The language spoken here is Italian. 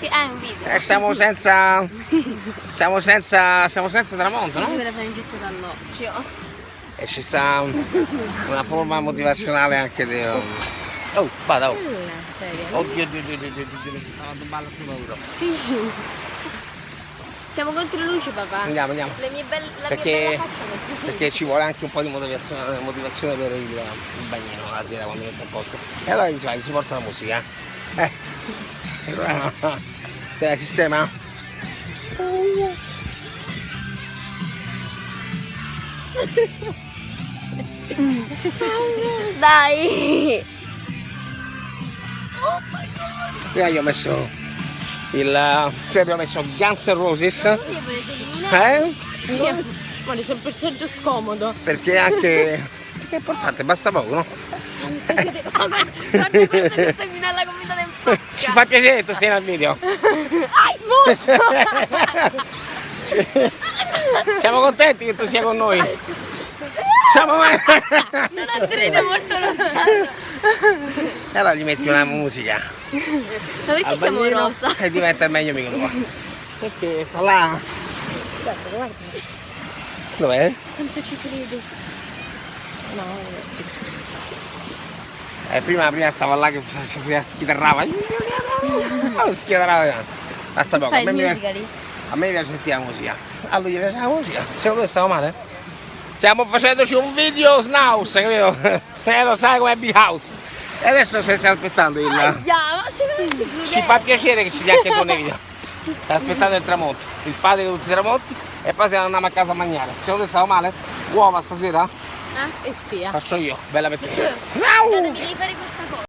Sì, è un video. Siamo senza tramonto, no? Me la fai un getto dall'occhio. E ci sta una forma motivazionale anche di... Oh, vada, oh. Serio? Oddio, sono ballo più paura. Sì. Siamo contro luce, papà. Andiamo. La mia bella Perché faccia perché ci vuole anche un po' di motivazione per il bagnino la sera quando mette a posto. E allora si porta la musica. Allora, te la sistema? Dai! Prima io ho messo prima abbiamo messo Guns N' Roses. Mi volete eliminare? Sì, Ma ne sono un personaggio scomodo. perché anche... Che è importante, basta poco, no? Guarda che stai fino alla gomitata in faccia. Ci fa piacere che tu sei nel video. Ai, mostro! Siamo contenti che tu sia con noi. Siamo... Non andrete molto lontano. E allora gli metti una musica. Ma perché al siamo bagnino rosa? e diventa il meglio amico tuo. Perché sta là. Guarda. Dov'è? Quanto ci credi? No, sì. Prima stavo là che schitarrava. Schitarrava. Basta poco. Fai il musica lì? A me piace sentire la musica. A lui gli piace la musica. Secondo te stavo male? Stiamo facendoci un video snaus, capito? Lo sai com'è Big House. E adesso ci stiamo aspettando il... Ma sei veramente crudele. Ci fa piacere che ci sia anche con nei video. Stiamo aspettando il tramonto, il padre di tutti i tramonti e poi se ne andiamo a casa a mangiare. Secondo te stavo male? Uova stasera? Eh sì, Faccio io, bella per te. Devi fare questa cosa.